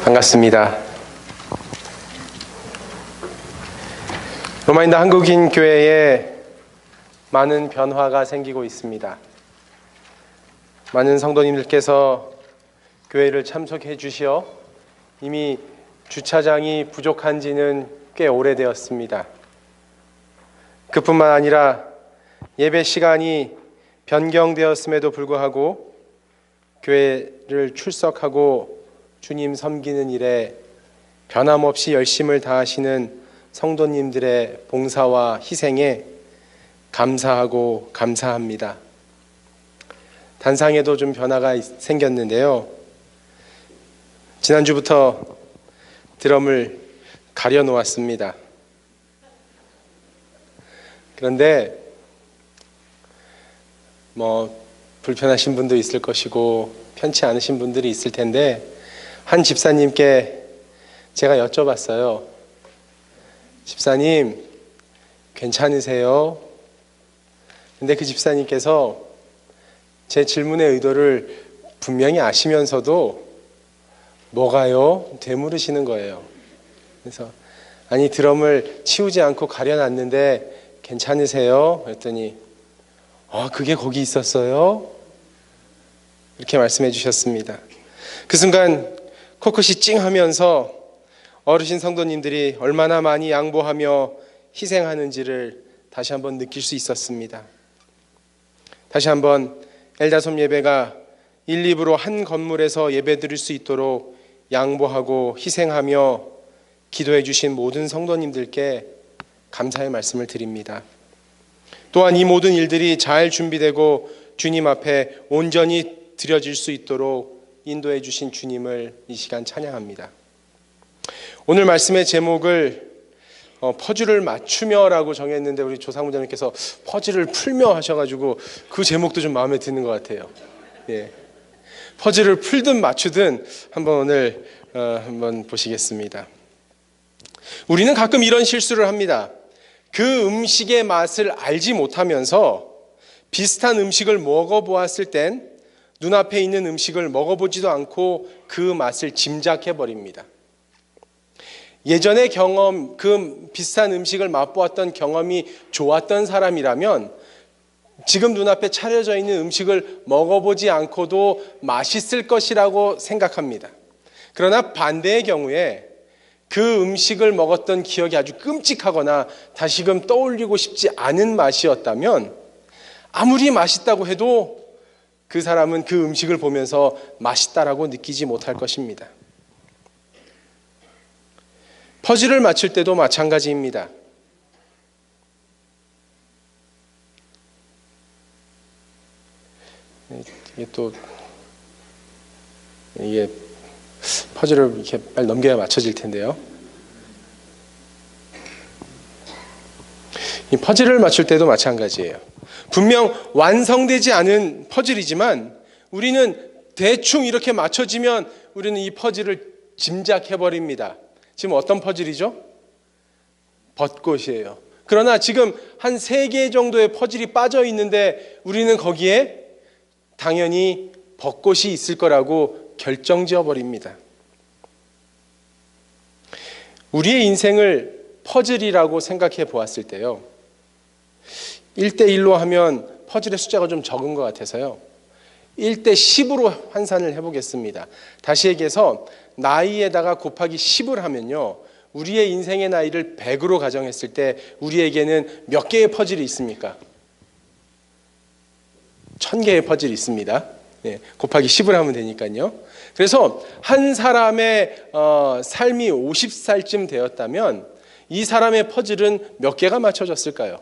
반갑습니다. 로마인다 한국인 교회에 많은 변화가 생기고 있습니다. 많은 성도님들께서 교회를 참석해 주시어 이미 주차장이 부족한 지는 꽤 오래되었습니다. 그뿐만 아니라 예배 시간이 변경되었음에도 불구하고 교회를 출석하고 주님 섬기는 일에 변함없이 열심을 다하시는 성도님들의 봉사와 희생에 감사하고 감사합니다. 단상에도 좀 변화가 생겼는데요. 지난주부터 드럼을 가려놓았습니다. 그런데 불편하신 분도 있을 것이고 편치 않으신 분들이 있을 텐데 한 집사님께 제가 여쭤봤어요. 집사님, 괜찮으세요? 근데 그 집사님께서 제 질문의 의도를 분명히 아시면서도 뭐가요? 되물으시는 거예요. 그래서 아니 드럼을 치우지 않고 가려놨는데 괜찮으세요? 그랬더니 그게 거기 있었어요? 이렇게 말씀해 주셨습니다. 그 순간 코끝이 찡하면서 어르신 성도님들이 얼마나 많이 양보하며 희생하는지를 다시 한번 느낄 수 있었습니다. 다시 한번 엘다솜 예배가 1, 2부로 한 건물에서 예배 드릴 수 있도록 양보하고 희생하며 기도해 주신 모든 성도님들께 감사의 말씀을 드립니다. 또한 이 모든 일들이 잘 준비되고 주님 앞에 온전히 드려질 수 있도록 인도해 주신 주님을 이 시간 찬양합니다. 오늘 말씀의 제목을 퍼즐을 맞추며라고 정했는데 우리 조상무장님께서 퍼즐을 풀며 하셔가지고 그 제목도 좀 마음에 드는 것 같아요. 예. 퍼즐을 풀든 맞추든 한번 오늘 한번 보시겠습니다. 우리는 가끔 이런 실수를 합니다. 그 음식의 맛을 알지 못하면서 비슷한 음식을 먹어보았을 땐 눈앞에 있는 음식을 먹어보지도 않고 그 맛을 짐작해버립니다. 예전의 경험, 그 비슷한 음식을 맛보았던 경험이 좋았던 사람이라면 지금 눈앞에 차려져 있는 음식을 먹어보지 않고도 맛있을 것이라고 생각합니다. 그러나 반대의 경우에 그 음식을 먹었던 기억이 아주 끔찍하거나 다시금 떠올리고 싶지 않은 맛이었다면 아무리 맛있다고 해도 그 사람은 그 음식을 보면서 맛있다라고 느끼지 못할 것입니다. 퍼즐을 맞출 때도 마찬가지입니다. 이게 퍼즐을 이렇게 빨리 넘겨야 맞춰질 텐데요. 이 퍼즐을 맞출 때도 마찬가지예요. 분명 완성되지 않은 퍼즐이지만 우리는 대충 이렇게 맞춰지면 우리는 이 퍼즐을 짐작해버립니다. 지금 어떤 퍼즐이죠? 벚꽃이에요. 그러나 지금 한 3개 정도의 퍼즐이 빠져 있는데 우리는 거기에 당연히 벚꽃이 있을 거라고 결정지어 버립니다. 우리의 인생을 퍼즐이라고 생각해 보았을 때요. 1대1로 하면 퍼즐의 숫자가 좀 적은 것 같아서요. 1대10으로 환산을 해보겠습니다. 다시 얘기해서 나이에다가 곱하기 10을 하면요. 우리의 인생의 나이를 100으로 가정했을 때 우리에게는 몇 개의 퍼즐이 있습니까? 1000개의 퍼즐이 있습니다. 네, 곱하기 10을 하면 되니까요. 그래서 한 사람의 삶이 50살쯤 되었다면 이 사람의 퍼즐은 몇 개가 맞춰졌을까요?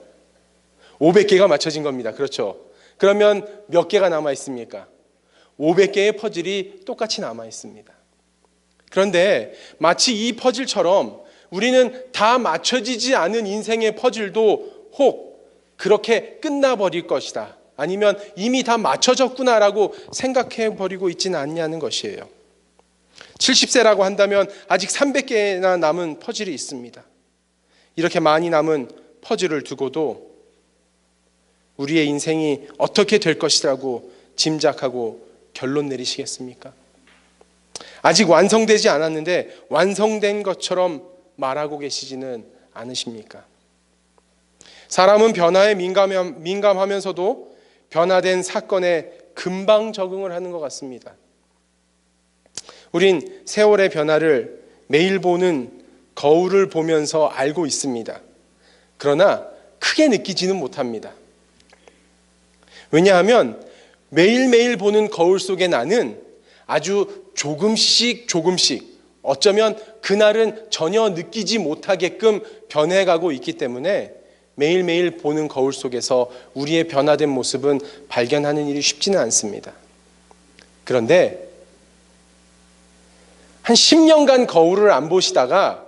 500개가 맞춰진 겁니다. 그렇죠? 그러면 몇 개가 남아 있습니까? 500개의 퍼즐이 똑같이 남아 있습니다. 그런데 마치 이 퍼즐처럼 우리는 다 맞춰지지 않은 인생의 퍼즐도 혹 그렇게 끝나버릴 것이다. 아니면 이미 다 맞춰졌구나라고 생각해버리고 있지는 않냐는 것이에요. 70세라고 한다면 아직 300개나 남은 퍼즐이 있습니다. 이렇게 많이 남은 퍼즐을 두고도 우리의 인생이 어떻게 될 것이라고 짐작하고 결론 내리시겠습니까? 아직 완성되지 않았는데 완성된 것처럼 말하고 계시지는 않으십니까? 사람은 변화에 민감하면서도 변화된 사건에 금방 적응을 하는 것 같습니다. 우린 세월의 변화를 매일 보는 거울을 보면서 알고 있습니다. 그러나 크게 느끼지는 못합니다. 왜냐하면 매일매일 보는 거울 속에 나는 아주 조금씩 어쩌면 그날은 전혀 느끼지 못하게끔 변해가고 있기 때문에 매일매일 보는 거울 속에서 우리의 변화된 모습은 발견하는 일이 쉽지는 않습니다. 그런데 한 10년간 거울을 안 보시다가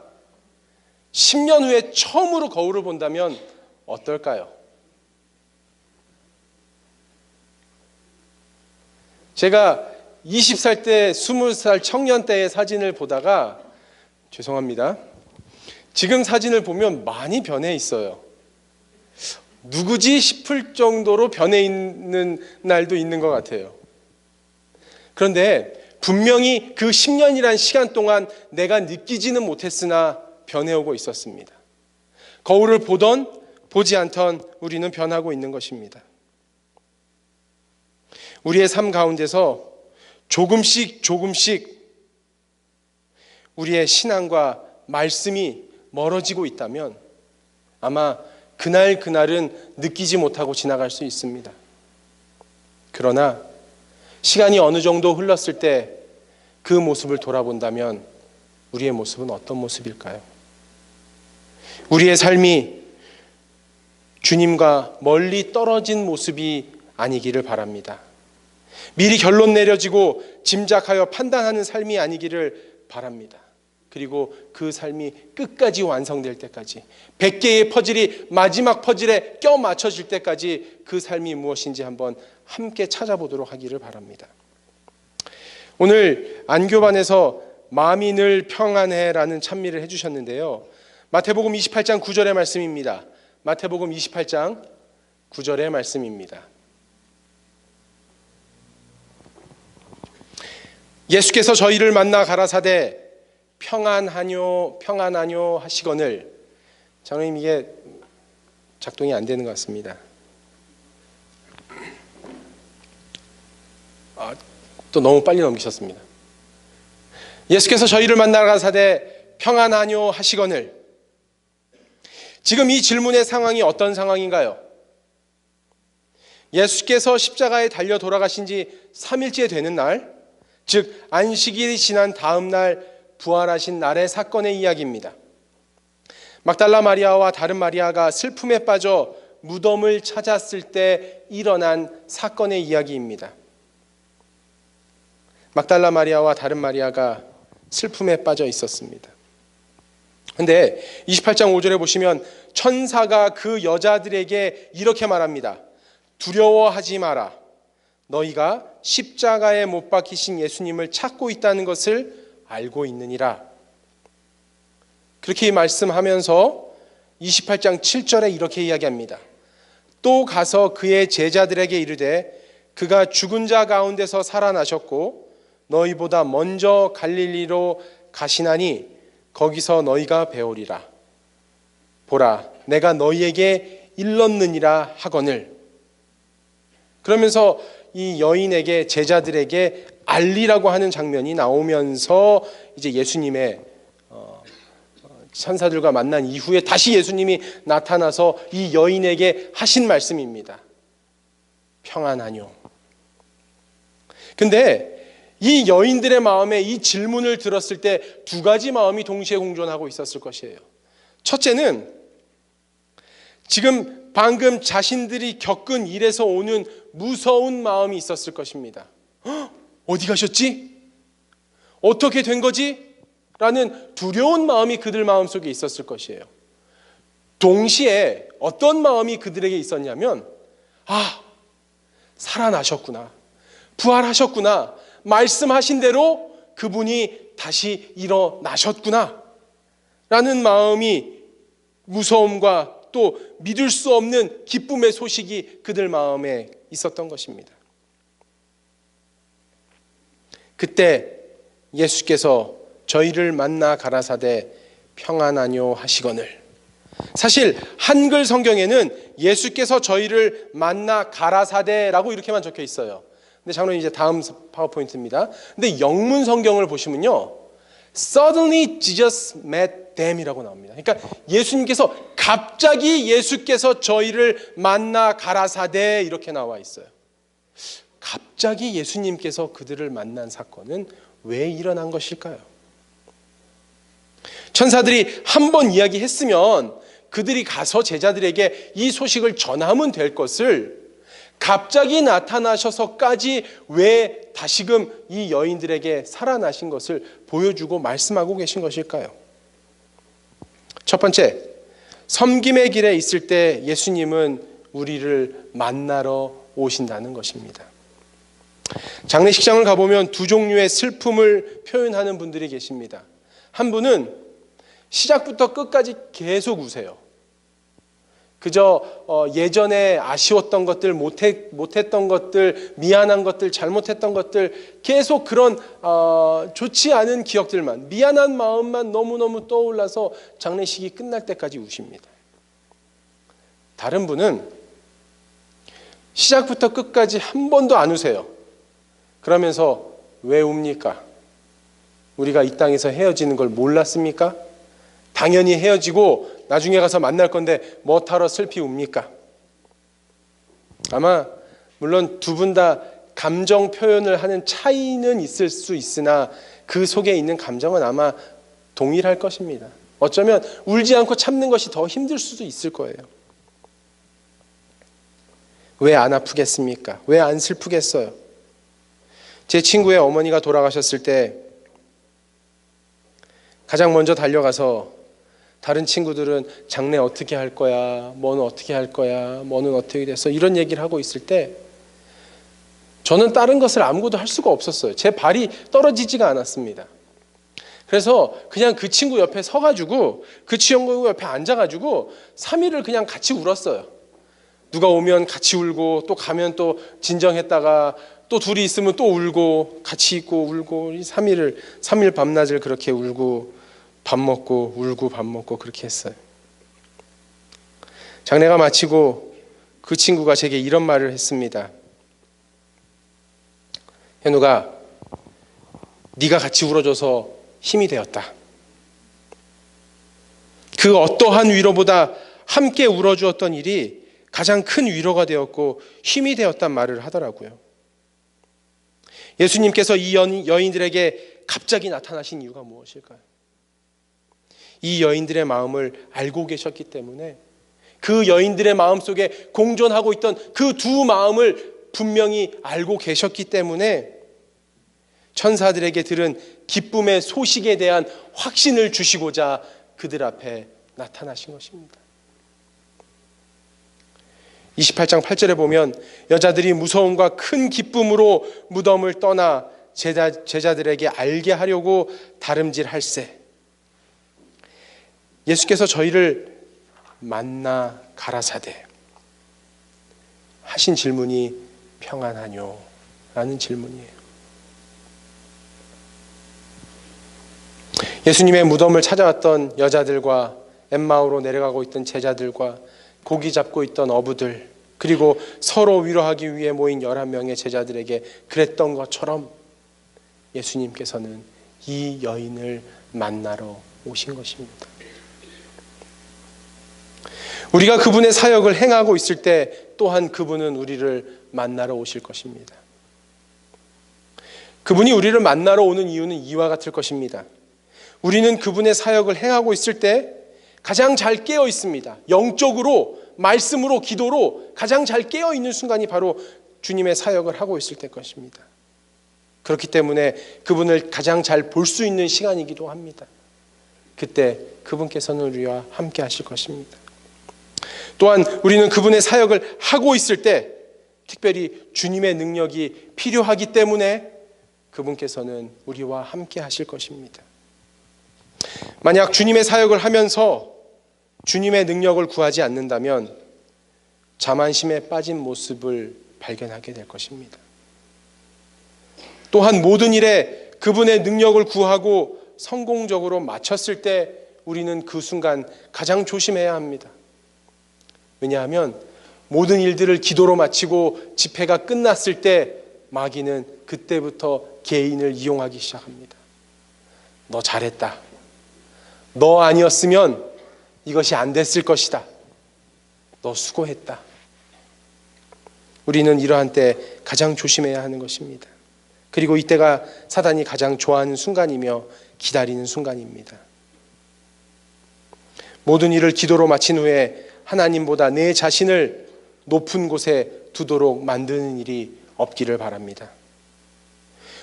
10년 후에 처음으로 거울을 본다면 어떨까요? 제가 20살 때 20살 청년 때의 사진을 보다가 죄송합니다. 지금 사진을 보면 많이 변해 있어요. 누구지 싶을 정도로 변해 있는 날도 있는 것 같아요. 그런데 분명히 그 10년이란 시간 동안 내가 느끼지는 못했으나 변해오고 있었습니다. 거울을 보던 보지 않던 우리는 변하고 있는 것입니다. 우리의 삶 가운데서 조금씩 우리의 신앙과 말씀이 멀어지고 있다면 아마 그날은 느끼지 못하고 지나갈 수 있습니다. 그러나 시간이 어느 정도 흘렀을 때 그 모습을 돌아본다면 우리의 모습은 어떤 모습일까요? 우리의 삶이 주님과 멀리 떨어진 모습이 아니기를 바랍니다. 미리 결론 내려지고 짐작하여 판단하는 삶이 아니기를 바랍니다. 그리고 그 삶이 끝까지 완성될 때까지 100개의 퍼즐이 마지막 퍼즐에 껴 맞춰질 때까지 그 삶이 무엇인지 한번 함께 찾아보도록 하기를 바랍니다. 오늘 안교반에서 마음이 늘 평안해라는 찬미를 해주셨는데요. 마태복음 28장 9절의 말씀입니다. 마태복음 28장 9절의 말씀입니다. 예수께서 저희를 만나 가라사대 평안하뇨 하시거늘. 장로님, 이게 작동이 안 되는 것 같습니다. 또 너무 빨리 넘기셨습니다. 예수께서 저희를 만나 가라사대 평안하뇨 하시거늘. 지금 이 질문의 상황이 어떤 상황인가요? 예수께서 십자가에 달려 돌아가신 지 3일째 되는 날, 즉 안식일이 지난 다음 날 부활하신 날의 사건의 이야기입니다. 막달라 마리아와 다른 마리아가 슬픔에 빠져 무덤을 찾았을 때 일어난 사건의 이야기입니다. 막달라 마리아와 다른 마리아가 슬픔에 빠져 있었습니다. 그런데 28장 5절에 보시면 천사가 그 여자들에게 이렇게 말합니다. 두려워하지 마라. 너희가 십자가에 못 박히신 예수님을 찾고 있다는 것을 알고 있느니라. 그렇게 말씀하면서 28장 7절에 이렇게 이야기합니다. 또 가서 그의 제자들에게 이르되 그가 죽은 자 가운데서 살아나셨고 너희보다 먼저 갈릴리로 가시나니 거기서 너희가 배우리라. 보라, 내가 너희에게 일렀느니라 하거늘. 그러면서 이 여인에게, 제자들에게 알리라고 하는 장면이 나오면서 이제 예수님의 천사들과 만난 이후에 다시 예수님이 나타나서 이 여인에게 하신 말씀입니다. 평안하뇨. 근데 이 여인들의 마음에 이 질문을 들었을 때 두 가지 마음이 동시에 공존하고 있었을 것이에요. 첫째는 지금 방금 자신들이 겪은 일에서 오는 무서운 마음이 있었을 것입니다. 어디 가셨지? 어떻게 된 거지? 라는 두려운 마음이 그들 마음속에 있었을 것이에요. 동시에 어떤 마음이 그들에게 있었냐면 살아나셨구나, 부활하셨구나, 말씀하신 대로 그분이 다시 일어나셨구나 라는 마음이, 무서움과 또 믿을 수 없는 기쁨의 소식이 그들 마음에 있었던 것입니다. 그때 예수께서 저희를 만나 가라사대 평안하뇨 하시거늘. 사실 한글 성경에는 예수께서 저희를 만나 가라사대라고 이렇게만 적혀 있어요. 근데 장로님 이제 다음 파워포인트입니다. 근데 영문 성경을 보시면요, Suddenly Jesus met them이라고 나옵니다. 그러니까 예수님께서 갑자기 예수께서 저희를 만나 가라사대 이렇게 나와 있어요. 갑자기 예수님께서 그들을 만난 사건은 왜 일어난 것일까요? 천사들이 한 번 이야기했으면 그들이 가서 제자들에게 이 소식을 전하면 될 것을 갑자기 나타나셔서까지 왜 다시금 이 여인들에게 살아나신 것을 보여주고 말씀하고 계신 것일까요? 첫 번째, 섬김의 길에 있을 때 예수님은 우리를 만나러 오신다는 것입니다. 장례식장을 가보면 두 종류의 슬픔을 표현하는 분들이 계십니다. 한 분은 시작부터 끝까지 계속 우세요. 그저 예전에 아쉬웠던 것들, 못했던 것들, 미안한 것들, 잘못했던 것들, 계속 그런 좋지 않은 기억들만, 미안한 마음만 너무너무 떠올라서 장례식이 끝날 때까지 우십니다. 다른 분은 시작부터 끝까지 한 번도 안 우세요. 그러면서 왜 웁니까? 우리가 이 땅에서 헤어지는 걸 몰랐습니까? 당연히 헤어지고 나중에 가서 만날 건데 뭐하러 슬피 웁니까? 아마 물론 두 분 다 감정 표현을 하는 차이는 있을 수 있으나 그 속에 있는 감정은 아마 동일할 것입니다. 어쩌면 울지 않고 참는 것이 더 힘들 수도 있을 거예요. 왜 안 아프겠습니까? 왜 안 슬프겠어요? 제 친구의 어머니가 돌아가셨을 때 가장 먼저 달려가서 다른 친구들은 장례 어떻게 할 거야, 뭐는 어떻게 할 거야, 뭐는 어떻게 됐어, 이런 얘기를 하고 있을 때 저는 다른 것을 아무것도 할 수가 없었어요. 제 발이 떨어지지가 않았습니다. 그래서 그냥 그 친구 옆에 서가지고 그 친구 옆에 앉아가지고 3일을 그냥 같이 울었어요. 누가 오면 같이 울고 또 가면 또 진정했다가 또 둘이 있으면 또 울고 같이 있고 울고 3일 밤낮을 그렇게 울고 밥 먹고 울고 밥 먹고 그렇게 했어요. 장례가 마치고 그 친구가 제게 이런 말을 했습니다. 현우가 네가 같이 울어줘서 힘이 되었다. 그 어떠한 위로보다 함께 울어주었던 일이 가장 큰 위로가 되었고 힘이 되었단 말을 하더라고요. 예수님께서 이 여인들에게 갑자기 나타나신 이유가 무엇일까요? 이 여인들의 마음을 알고 계셨기 때문에, 그 여인들의 마음속에 공존하고 있던 그 두 마음을 분명히 알고 계셨기 때문에 천사들에게 들은 기쁨의 소식에 대한 확신을 주시고자 그들 앞에 나타나신 것입니다. 28장 8절에 보면 여자들이 무서움과 큰 기쁨으로 무덤을 떠나 제자들에게 알게 하려고 다름질할세. 예수께서 저희를 만나 가라사대 하신 질문이 평안하뇨? 라는 질문이에요. 예수님의 무덤을 찾아왔던 여자들과 엠마오로 내려가고 있던 제자들과 고기 잡고 있던 어부들, 그리고 서로 위로하기 위해 모인 11명의 제자들에게 그랬던 것처럼 예수님께서는 이 여인을 만나러 오신 것입니다. 우리가 그분의 사역을 행하고 있을 때 또한 그분은 우리를 만나러 오실 것입니다. 그분이 우리를 만나러 오는 이유는 이와 같을 것입니다. 우리는 그분의 사역을 행하고 있을 때 가장 잘 깨어 있습니다. 영적으로, 말씀으로, 기도로 가장 잘 깨어 있는 순간이 바로 주님의 사역을 하고 있을 때 것입니다. 그렇기 때문에 그분을 가장 잘 볼 수 있는 시간이기도 합니다. 그때 그분께서는 우리와 함께 하실 것입니다. 또한 우리는 그분의 사역을 하고 있을 때 특별히 주님의 능력이 필요하기 때문에 그분께서는 우리와 함께 하실 것입니다. 만약 주님의 사역을 하면서 주님의 능력을 구하지 않는다면 자만심에 빠진 모습을 발견하게 될 것입니다. 또한 모든 일에 그분의 능력을 구하고 성공적으로 마쳤을 때 우리는 그 순간 가장 조심해야 합니다. 왜냐하면 모든 일들을 기도로 마치고 집회가 끝났을 때 마귀는 그때부터 개인을 이용하기 시작합니다. 너 잘했다. 너 아니었으면 이것이 안 됐을 것이다. 너 수고했다. 우리는 이러한 때 가장 조심해야 하는 것입니다. 그리고 이때가 사단이 가장 좋아하는 순간이며 기다리는 순간입니다. 모든 일을 기도로 마친 후에 하나님보다 내 자신을 높은 곳에 두도록 만드는 일이 없기를 바랍니다.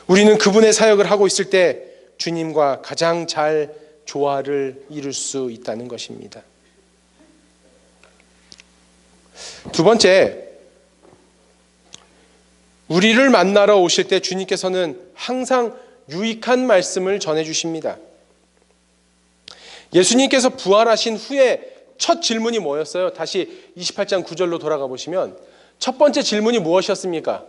우리는 그분의 사역을 하고 있을 때 주님과 가장 잘 조화를 이룰 수 있다는 것입니다. 두 번째, 우리를 만나러 오실 때 주님께서는 항상 유익한 말씀을 전해주십니다. 예수님께서 부활하신 후에 첫 질문이 뭐였어요? 다시 28장 9절로 돌아가 보시면 첫 번째 질문이 무엇이었습니까?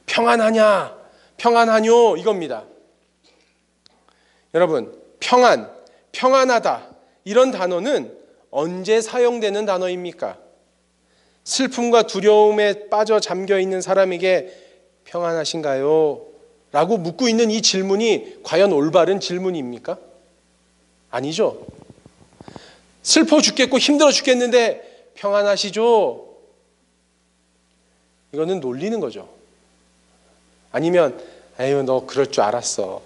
평안하냐? 평안하뇨? 이겁니다. 여러분, 평안, 평안하다 이런 단어는 언제 사용되는 단어입니까? 슬픔과 두려움에 빠져 잠겨 있는 사람에게 평안하신가요? 라고 묻고 있는 이 질문이 과연 올바른 질문입니까? 아니죠. 슬퍼 죽겠고 힘들어 죽겠는데 평안하시죠? 이거는 놀리는 거죠. 아니면 에휴 너 그럴 줄 알았어.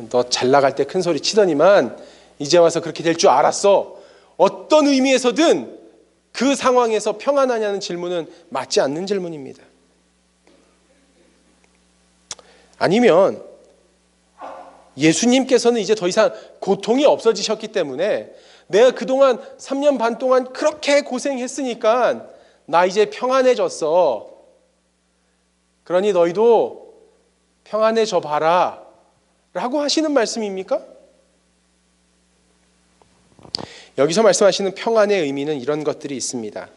너 잘 나갈 때 큰 소리 치더니만 이제 와서 그렇게 될 줄 알았어. 어떤 의미에서든 그 상황에서 평안하냐는 질문은 맞지 않는 질문입니다. 아니면 예수님께서는 이제 더 이상 고통이 없어지셨기 때문에 내가 그동안 3년 반 동안 그렇게 고생했으니까 나 이제 평안해졌어. 그러니 너희도 평안해져 봐라 라고 하시는 말씀입니까? 여기서 말씀하시는 평안의 의미는 이런 것들이 있습니다.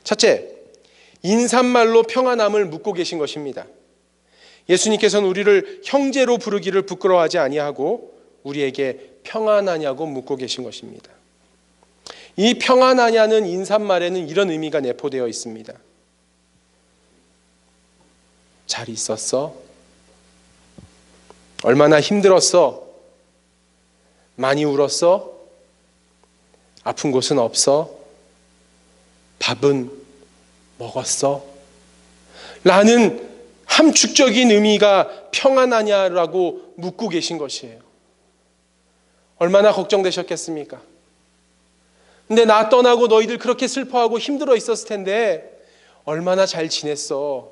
첫째, 인사말로 평안함을 묻고 계신 것입니다. 예수님께서는 우리를 형제로 부르기를 부끄러워하지 아니하고 우리에게 평안하냐고 묻고 계신 것입니다. 이 평안하냐는 인사말에는 이런 의미가 내포되어 있습니다. 잘 있었어? 얼마나 힘들었어? 많이 울었어? 아픈 곳은 없어? 밥은 먹었어? 라는 함축적인 의미가 평안하냐라고 묻고 계신 것이에요. 얼마나 걱정되셨겠습니까? 근데 나 떠나고 너희들 그렇게 슬퍼하고 힘들어 있었을 텐데 얼마나 잘 지냈어?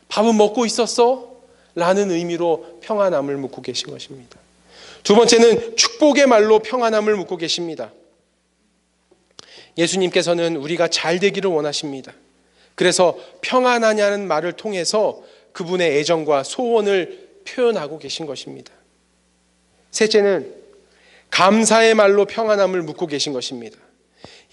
밥은 먹고 있었어? 라는 의미로 평안함을 묻고 계신 것입니다. 두 번째는 축복의 말로 평안함을 묻고 계십니다. 예수님께서는 우리가 잘 되기를 원하십니다. 그래서 평안하냐는 말을 통해서 그분의 애정과 소원을 표현하고 계신 것입니다. 셋째는 감사의 말로 평안함을 묻고 계신 것입니다.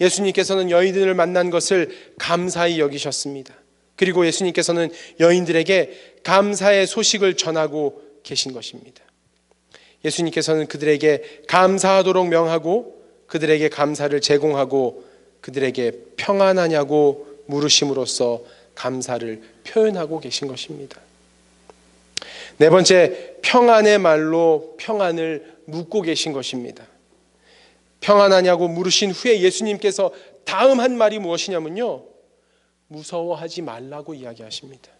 예수님께서는 여인들을 만난 것을 감사히 여기셨습니다. 그리고 예수님께서는 여인들에게 감사의 소식을 전하고 계신 것입니다. 예수님께서는 그들에게 감사하도록 명하고 그들에게 감사를 제공하고 그들에게 평안하냐고 물으심으로써 감사를 표현하고 계신 것입니다. 네 번째, 평안의 말로 평안을 묻고 계신 것입니다. 평안하냐고 물으신 후에 예수님께서 다음 한 말이 무엇이냐면요, 무서워하지 말라고 이야기하십니다.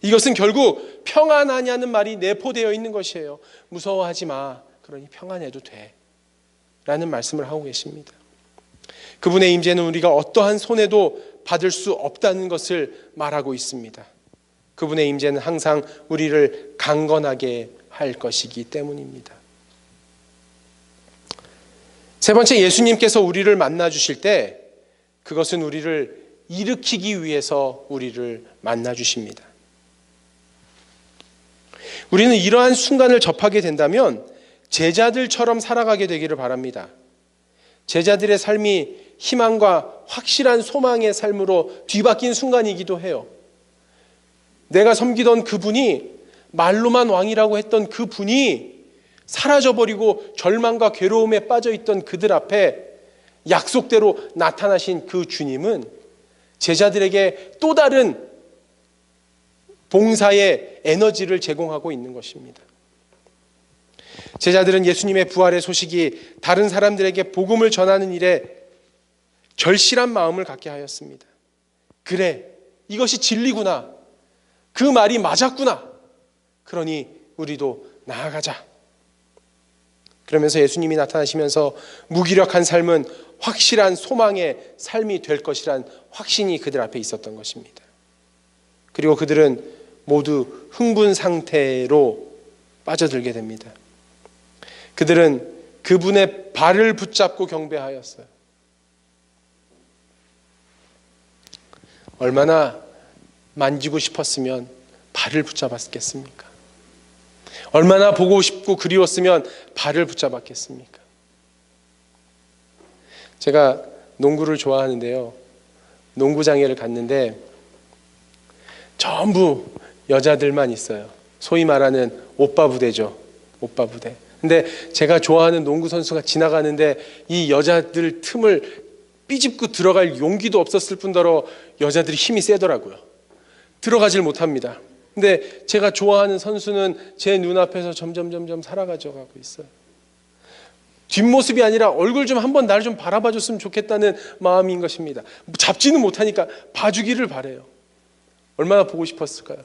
이것은 결국 평안하냐는 말이 내포되어 있는 것이에요. 무서워하지 마. 그러니 평안해도 돼. 라는 말씀을 하고 계십니다. 그분의 임재는 우리가 어떠한 손해도 받을 수 없다는 것을 말하고 있습니다. 그분의 임재는 항상 우리를 강건하게 할 것이기 때문입니다. 세 번째, 예수님께서 우리를 만나 주실 때 그것은 우리를 일으키기 위해서 우리를 만나 주십니다. 우리는 이러한 순간을 접하게 된다면 제자들처럼 살아가게 되기를 바랍니다. 제자들의 삶이 희망과 확실한 소망의 삶으로 뒤바뀐 순간이기도 해요. 내가 섬기던 그분이 말로만 왕이라고 했던 그 분이 사라져버리고 절망과 괴로움에 빠져있던 그들 앞에 약속대로 나타나신 그 주님은 제자들에게 또 다른 봉사의 에너지를 제공하고 있는 것입니다. 제자들은 예수님의 부활의 소식이 다른 사람들에게 복음을 전하는 일에 절실한 마음을 갖게 하였습니다. 그래, 이것이 진리구나. 그 말이 맞았구나. 그러니 우리도 나아가자. 그러면서 예수님이 나타나시면서 무기력한 삶은 확실한 소망의 삶이 될 것이란 확신이 그들 앞에 있었던 것입니다. 그리고 그들은 모두 흥분 상태로 빠져들게 됩니다. 그들은 그분의 발을 붙잡고 경배하였어요. 얼마나 만지고 싶었으면 발을 붙잡았겠습니까? 얼마나 보고 싶고 그리웠으면 발을 붙잡았겠습니까? 제가 농구를 좋아하는데요. 농구장에를 갔는데 전부 여자들만 있어요. 소위 말하는 오빠 부대죠. 오빠 부대. 근데 제가 좋아하는 농구 선수가 지나가는데 이 여자들 틈을 삐집고 들어갈 용기도 없었을 뿐더러 여자들이 힘이 세더라고요. 들어가질 못합니다. 근데 제가 좋아하는 선수는 제 눈앞에서 점점 사라져 가고 있어요. 뒷모습이 아니라 얼굴 좀 한번 날 좀 바라봐 줬으면 좋겠다는 마음인 것입니다. 잡지는 못하니까 봐주기를 바래요. 얼마나 보고 싶었을까요?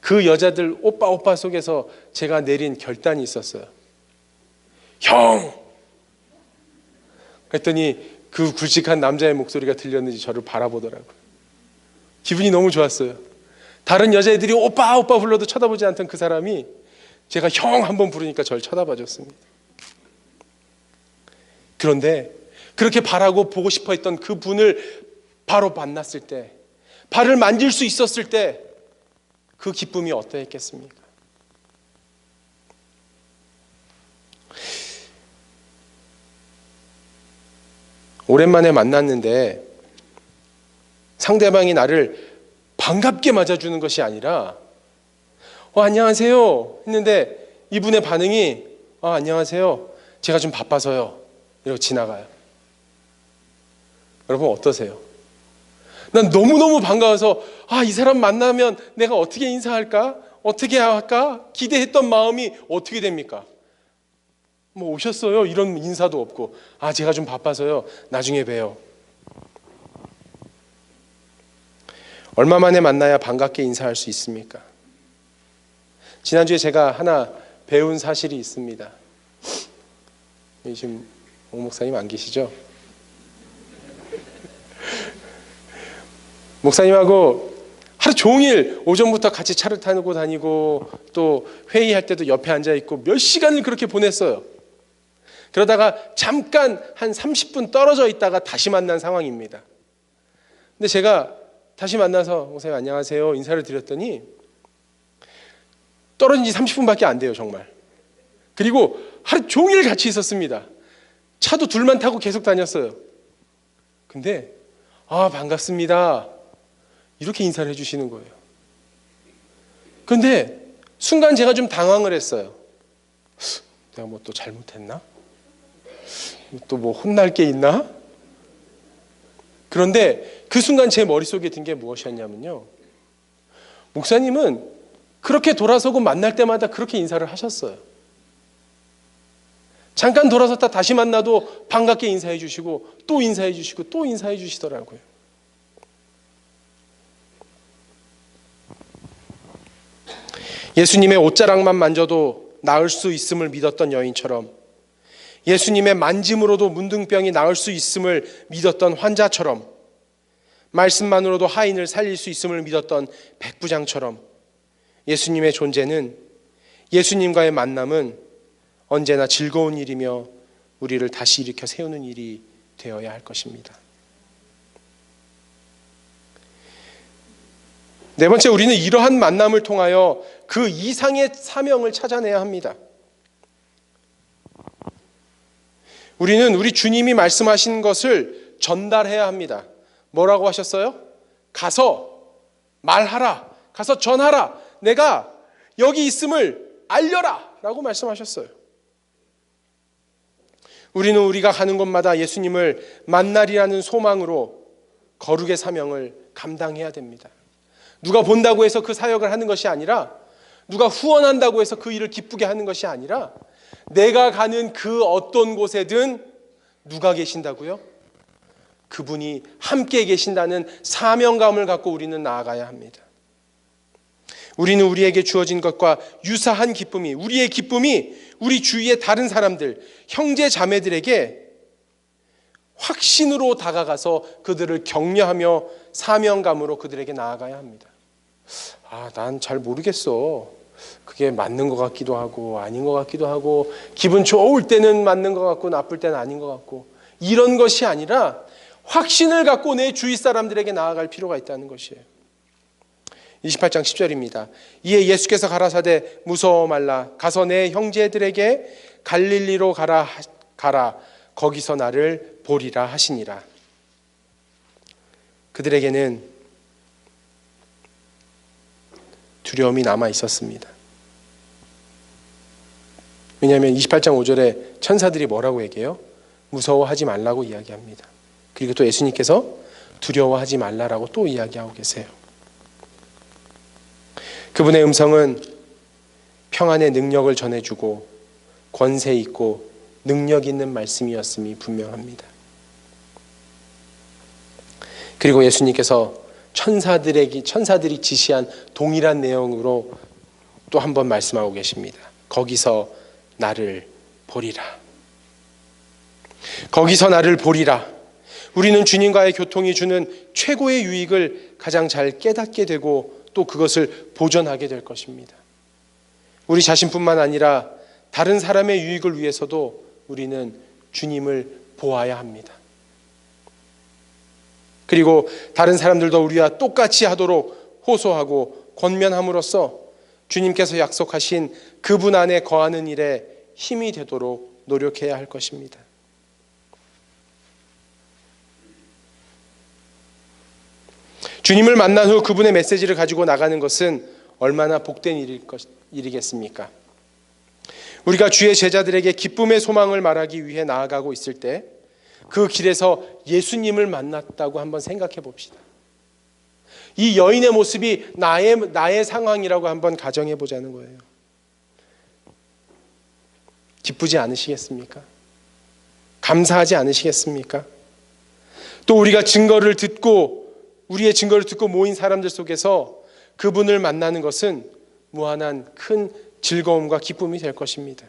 그 여자들 오빠 속에서 제가 내린 결단이 있었어요. 형! 그랬더니 그 굵직한 남자의 목소리가 들렸는지 저를 바라보더라고요. 기분이 너무 좋았어요. 다른 여자애들이 오빠 불러도 쳐다보지 않던 그 사람이 제가 형 한번 부르니까 저를 쳐다봐 줬습니다. 그런데 그렇게 바라고 보고 싶어 했던 그 분을 바로 만났을 때, 발을 만질 수 있었을 때 그 기쁨이 어떠했겠습니까? 오랜만에 만났는데 상대방이 나를 반갑게 맞아주는 것이 아니라 안녕하세요 했는데 이분의 반응이 안녕하세요. 제가 좀 바빠서요. 이러고 지나가요. 여러분 어떠세요? 난 너무너무 반가워서 이 사람 만나면 내가 어떻게 인사할까? 어떻게 할까? 기대했던 마음이 어떻게 됩니까? 뭐 오셨어요? 이런 인사도 없고 제가 좀 바빠서요. 나중에 봬요. 얼마 만에 만나야 반갑게 인사할 수 있습니까? 지난주에 제가 하나 배운 사실이 있습니다. 지금 오 목사님 안 계시죠? 목사님하고 하루 종일 오전부터 같이 차를 타고 다니고 또 회의할 때도 옆에 앉아 있고 몇 시간을 그렇게 보냈어요. 그러다가 잠깐 한 30분 떨어져 있다가 다시 만난 상황입니다. 근데 제가 다시 만나서 목사님 안녕하세요 인사를 드렸더니 떨어진 지 30분밖에 안 돼요. 정말. 그리고 하루 종일 같이 있었습니다. 차도 둘만 타고 계속 다녔어요. 근데 반갑습니다 이렇게 인사를 해주시는 거예요. 그런데 순간 제가 좀 당황을 했어요. 내가 뭐 또 잘못했나? 또 뭐 혼날 게 있나? 그런데 그 순간 제 머릿속에 든 게 무엇이었냐면요, 목사님은 그렇게 돌아서고 만날 때마다 그렇게 인사를 하셨어요. 잠깐 돌아섰다 다시 만나도 반갑게 인사해 주시고 또 인사해 주시고 또 인사해 주시더라고요. 예수님의 옷자락만 만져도 나을 수 있음을 믿었던 여인처럼, 예수님의 만짐으로도 문둥병이 나을 수 있음을 믿었던 환자처럼, 말씀만으로도 하인을 살릴 수 있음을 믿었던 백부장처럼 예수님의 존재는, 예수님과의 만남은 언제나 즐거운 일이며 우리를 다시 일으켜 세우는 일이 되어야 할 것입니다. 네 번째, 우리는 이러한 만남을 통하여 그 이상의 사명을 찾아내야 합니다. 우리는 우리 주님이 말씀하신 것을 전달해야 합니다. 뭐라고 하셨어요? 가서 말하라, 가서 전하라. 내가 여기 있음을 알려라 라고 말씀하셨어요. 우리는 우리가 가는 곳마다 예수님을 만나리라는 소망으로 거룩의 사명을 감당해야 됩니다. 누가 본다고 해서 그 사역을 하는 것이 아니라, 누가 후원한다고 해서 그 일을 기쁘게 하는 것이 아니라, 내가 가는 그 어떤 곳에든 누가 계신다고요? 그분이 함께 계신다는 사명감을 갖고 우리는 나아가야 합니다. 우리는 우리에게 주어진 것과 유사한 기쁨이, 우리의 기쁨이 우리 주위의 다른 사람들, 형제 자매들에게 확신으로 다가가서 그들을 격려하며 사명감으로 그들에게 나아가야 합니다. 난 잘 모르겠어. 그게 맞는 것 같기도 하고 아닌 것 같기도 하고, 기분 좋을 때는 맞는 것 같고 나쁠 때는 아닌 것 같고, 이런 것이 아니라 확신을 갖고 내 주위 사람들에게 나아갈 필요가 있다는 것이에요. 28장 10절입니다. 이에 예수께서 가라사대 무서워 말라. 가서 내 형제들에게 갈릴리로 가라. 거기서 나를 보리라 하시니라. 그들에게는 두려움이 남아 있었습니다. 왜냐하면 28장 5절에 천사들이 뭐라고 얘기해요? 무서워하지 말라고 이야기합니다. 그리고 또 예수님께서 두려워하지 말라라고 또 이야기하고 계세요. 그분의 음성은 평안의 능력을 전해주고 권세 있고 능력 있는 말씀이었음이 분명합니다. 그리고 예수님께서 천사들이 지시한 동일한 내용으로 또 한 번 말씀하고 계십니다. 거기서 나를 보리라. 거기서 나를 보리라. 우리는 주님과의 교통이 주는 최고의 유익을 가장 잘 깨닫게 되고 또 그것을 보존하게 될 것입니다. 우리 자신뿐만 아니라 다른 사람의 유익을 위해서도 우리는 주님을 보아야 합니다. 그리고 다른 사람들도 우리와 똑같이 하도록 호소하고 권면함으로써 주님께서 약속하신 그분 안에 거하는 일에 힘이 되도록 노력해야 할 것입니다. 주님을 만난 후 그분의 메시지를 가지고 나가는 것은 얼마나 복된 일이겠습니까? 우리가 주의 제자들에게 기쁨의 소망을 말하기 위해 나아가고 있을 때 그 길에서 예수님을 만났다고 한번 생각해 봅시다. 이 여인의 모습이 나의 상황이라고 한번 가정해 보자는 거예요. 기쁘지 않으시겠습니까? 감사하지 않으시겠습니까? 또 우리가 우리의 증거를 듣고 모인 사람들 속에서 그분을 만나는 것은 무한한 큰 즐거움과 기쁨이 될 것입니다.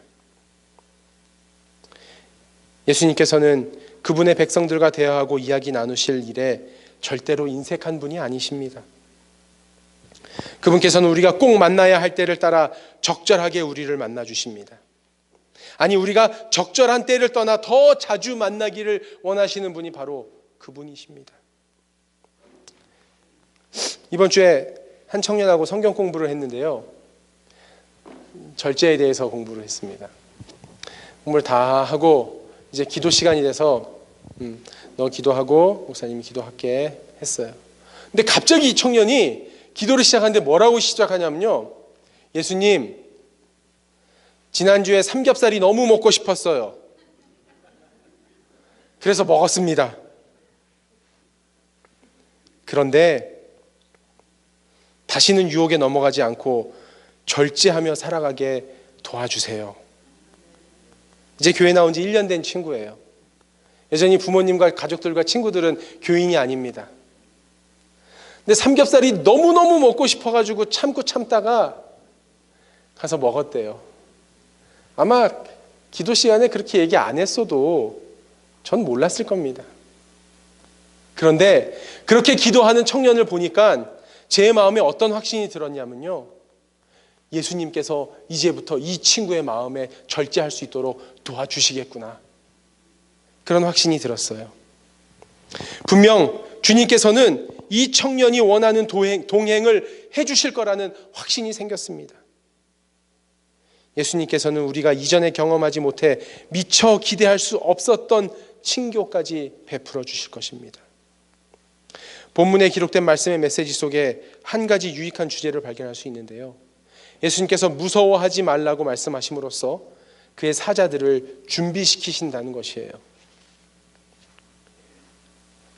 예수님께서는 그분의 백성들과 대화하고 이야기 나누실 일에 절대로 인색한 분이 아니십니다. 그분께서는 우리가 꼭 만나야 할 때를 따라 적절하게 우리를 만나 주십니다. 아니, 우리가 적절한 때를 떠나 더 자주 만나기를 원하시는 분이 바로 그분이십니다. 이번 주에 한 청년하고 성경 공부를 했는데요, 절제에 대해서 공부를 했습니다. 공부를 다 하고 이제 기도 시간이 돼서 너 기도하고 목사님이 기도할게 했어요. 근데 갑자기 이 청년이 기도를 시작하는데 뭐라고 시작하냐면요, 예수님, 지난주에 삼겹살이 너무 먹고 싶었어요. 그래서 먹었습니다. 그런데 다시는 유혹에 넘어가지 않고 절제하며 살아가게 도와주세요. 이제 교회 나온 지 1년 된 친구예요. 여전히 부모님과 가족들과 친구들은 교인이 아닙니다. 근데 삼겹살이 너무너무 먹고 싶어가지고 참다가 가서 먹었대요. 아마 기도 시간에 그렇게 얘기 안 했어도 전 몰랐을 겁니다. 그런데 그렇게 기도하는 청년을 보니까 제 마음에 어떤 확신이 들었냐면요, 예수님께서 이제부터 이 친구의 마음에 절제할 수 있도록 도와주시겠구나, 그런 확신이 들었어요. 분명 주님께서는 이 청년이 원하는 동행을 해주실 거라는 확신이 생겼습니다. 예수님께서는 우리가 이전에 경험하지 못해 미처 기대할 수 없었던 친교까지 베풀어 주실 것입니다. 본문에 기록된 말씀의 메시지 속에 한 가지 유익한 주제를 발견할 수 있는데요, 예수님께서 무서워하지 말라고 말씀하심으로써 그의 사자들을 준비시키신다는 것이에요.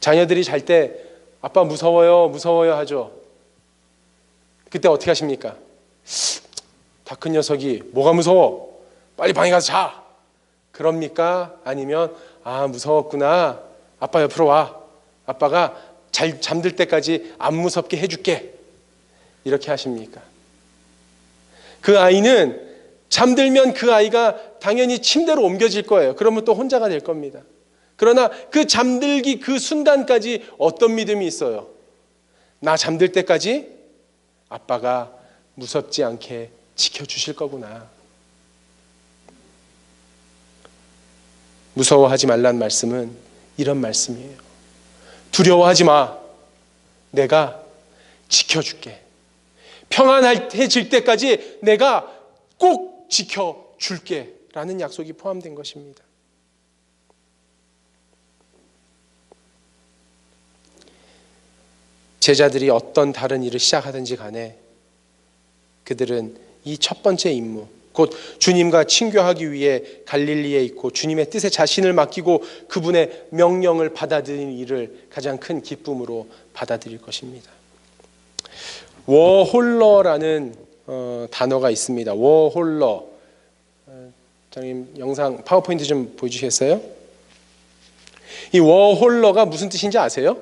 자녀들이 잘 때 아빠 무서워요, 무서워요 하죠. 그때 어떻게 하십니까? 다 큰 녀석이 뭐가 무서워? 빨리 방에 가서 자. 그럽니까? 아니면 아 무서웠구나. 아빠 옆으로 와. 아빠가 잘 잠들 때까지 안 무섭게 해줄게. 이렇게 하십니까? 그 아이는 잠들면 그 아이가 당연히 침대로 옮겨질 거예요. 그러면 또 혼자가 될 겁니다. 그러나 그 잠들기 그 순간까지 어떤 믿음이 있어요? 나 잠들 때까지 아빠가 무섭지 않게 지켜주실 거구나. 무서워하지 말란 말씀은 이런 말씀이에요. 두려워하지 마. 내가 지켜줄게. 평안해질 때까지 내가 꼭 지켜줄게 라는 약속이 포함된 것입니다. 제자들이 어떤 다른 일을 시작하든지 간에 그들은 이 첫 번째 임무, 곧 주님과 친교하기 위해 갈릴리에 있고 주님의 뜻에 자신을 맡기고 그분의 명령을 받아들이는 일을 가장 큰 기쁨으로 받아들일 것입니다. 워홀러라는 단어가 있습니다. 워홀러. 장님 영상 파워포인트 좀 보여주시겠어요? 이 워홀러가 무슨 뜻인지 아세요?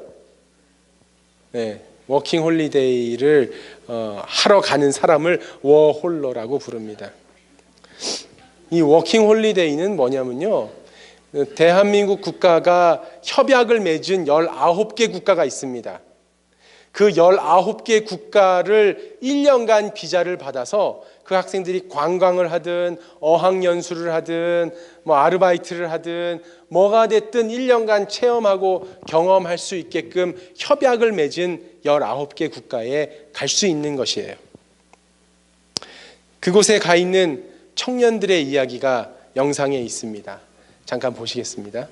네, 워킹 홀리데이를 하러 가는 사람을 워홀러라고 부릅니다. 이 워킹 홀리데이는 뭐냐면요, 대한민국 국가가 협약을 맺은 19개 국가가 있습니다. 그 19개 국가를 1년간 비자를 받아서 그 학생들이 관광을 하든 어학연수를 하든 뭐 아르바이트를 하든 뭐가 됐든 1년간 체험하고 경험할 수 있게끔 협약을 맺은 19개 국가에 갈 수 있는 것이에요. 그곳에 가 있는 청년들의 이야기가 영상에 있습니다. 잠깐 보시겠습니다.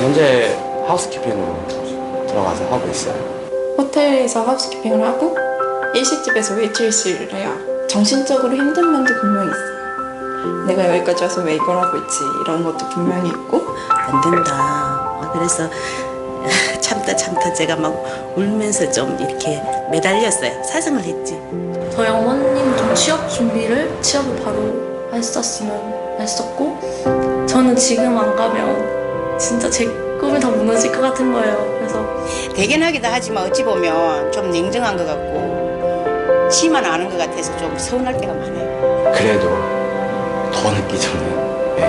현재 하우스키핑으로 들어가서 하고 있어요. 호텔에서 하우스키핑을 하고 일식집에서 웨이트리스를 해요. 정신적으로 힘든 면도 분명히 있어요. 내가 여기까지 와서 왜 이걸 하고 있지, 이런 것도 분명히 있고. 안 된다. 그래서 참다 제가 막 울면서 좀 이렇게 매달렸어요. 사정을 했지. 저희 어머님 좀 취업을 바로 했었고, 저는 지금 안 가면 진짜 제 꿈이 다 무너질 것 같은 거예요. 그래서 대견하기도 하지만 어찌 보면 좀 냉정한 것 같고 치만 아는 것 같아서 좀 서운할 때가 많아요. 그래도 더 늦기 전에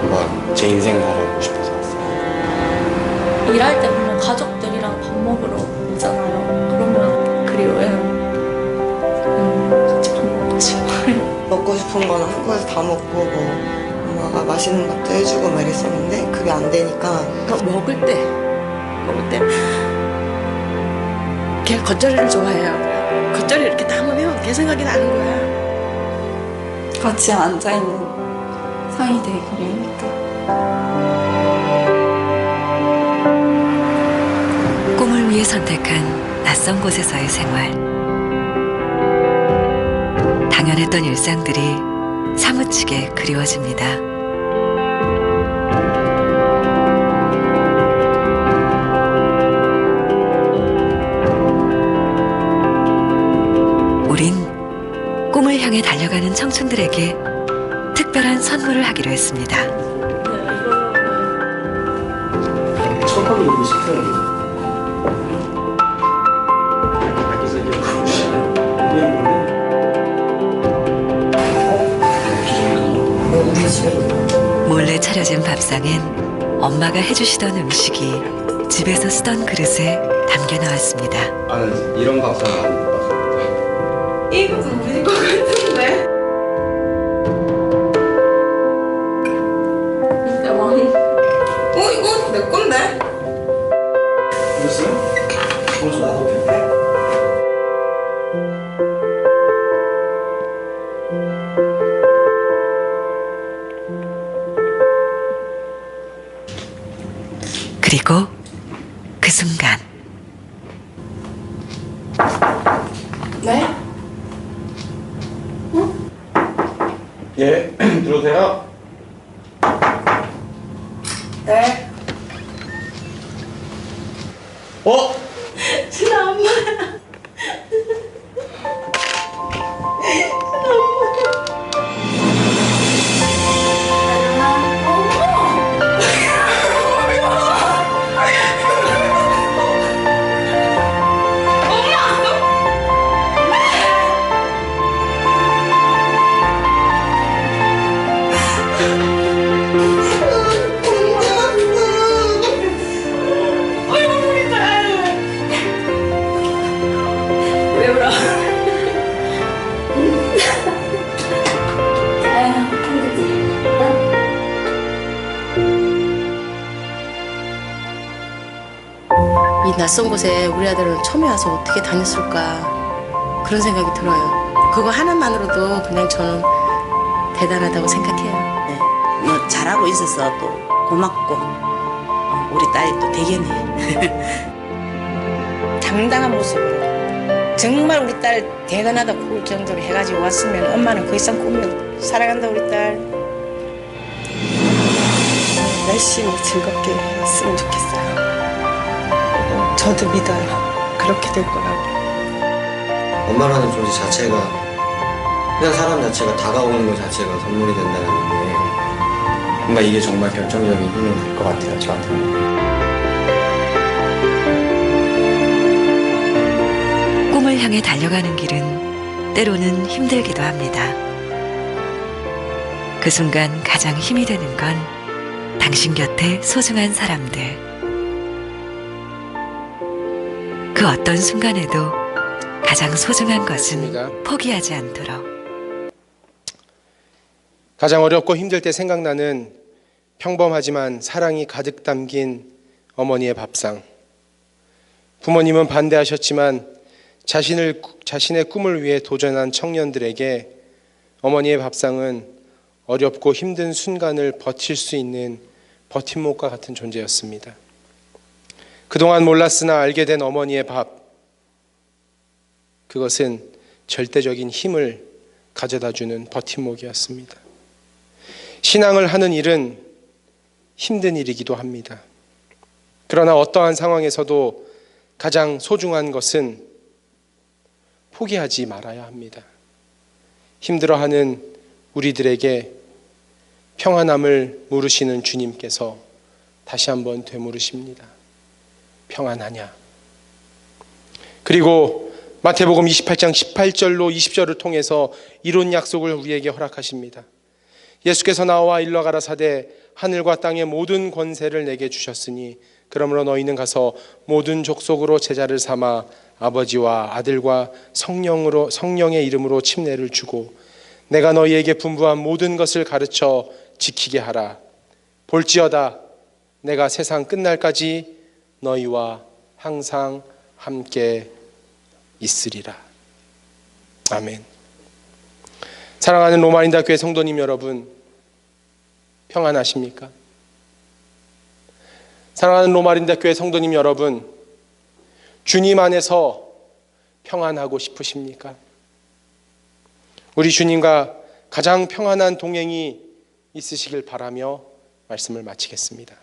한번 제 인생을 살아보고 싶어서 왔어요. 일할 때 보면 가족들이랑 밥 먹으러 오잖아요. 그러면 그리워요. 같이 밥 먹고 싶어요. 먹고 싶은 거는 한국에서 다 먹고 엄마가 맛있는 것도 해주고 막 이랬었는데 그게 안 되니까 먹을 때 걔 겉절이를 좋아해요. 겉절이 이렇게 담으면 걔 생각이 나는 거야. 같이 앉아있는 상이 되게 그리우니까. 꿈을 위해 선택한 낯선 곳에서의 생활. 당연했던 일상들이 사무치게 그리워집니다. 우린 꿈을 향해 달려가는 청춘들에게 특별한 선물을 하기로 했습니다. 처음으로 보고 싶어요. 몰래 차려진 밥상엔 엄마가 해주시던 음식이 집에서 쓰던 그릇에 담겨 나왔습니다. 나는 이런 밥상 안 먹어봤어. 이것도 우리 거 같은데? 이거 내 건데? 그랬어요? 벌써 나도 돼. 예, 들어오세요. 네. 어? 진아 엄마야. 왜 울어? 이 낯선 곳에 우리 아들은 처음에 와서 어떻게 다녔을까 그런 생각이 들어요. 그거 하나만으로도 그냥 저는 대단하다고 생각해요. 네. 뭐 잘하고 있어서 또 고맙고 우리 딸이 또 대견해. 당당한 모습으로 정말 우리 딸 대단하다 볼 정도로 해가지고 왔으면 엄마는 그 이상 꿈이 사랑한다 우리 딸. 열심히 즐겁게 했으면 좋겠어요. 저도 믿어요. 그렇게 될 거라고. 엄마라는 존재 자체가, 그냥 사람 자체가 다가오는 것 자체가 선물이 된다는 게 뭔가 이게 정말 결정적인 힘이 될 것 같아요, 저한테는. 꿈을 향해 달려가는 길은 때로는 힘들기도 합니다. 그 순간 가장 힘이 되는 건 당신 곁에 소중한 사람들. 그 어떤 순간에도 가장 소중한 것은 맞습니다. 포기하지 않도록. 가장 어렵고 힘들 때 생각나는 평범하지만 사랑이 가득 담긴 어머니의 밥상. 부모님은 반대하셨지만 자신의 꿈을 위해 도전한 청년들에게 어머니의 밥상은 어렵고 힘든 순간을 버틸 수 있는 버팀목과 같은 존재였습니다. 그동안 몰랐으나 알게 된 어머니의 밥, 그것은 절대적인 힘을 가져다주는 버팀목이었습니다. 신앙을 하는 일은 힘든 일이기도 합니다. 그러나 어떠한 상황에서도 가장 소중한 것은 포기하지 말아야 합니다. 힘들어하는 우리들에게 평안함을 물으시는 주님께서 다시 한번 되물으십니다. 평안하냐? 그리고 마태복음 28장 18절로 20절을 통해서 이룬 약속을 우리에게 허락하십니다. 예수께서 나와 일러 가라사대 하늘과 땅의 모든 권세를 내게 주셨으니 그러므로 너희는 가서 모든 족속으로 제자를 삼아 아버지와 아들과 성령의 이름으로 침례를 주고 내가 너희에게 분부한 모든 것을 가르쳐 지키게 하라. 볼지어다 내가 세상 끝날까지 너희와 항상 함께 있으리라. 아멘. 사랑하는 로마인다 교회 성도님 여러분, 평안하십니까? 사랑하는 로마인다 교회 성도님 여러분, 주님 안에서 평안하고 싶으십니까? 우리 주님과 가장 평안한 동행이 있으시길 바라며 말씀을 마치겠습니다.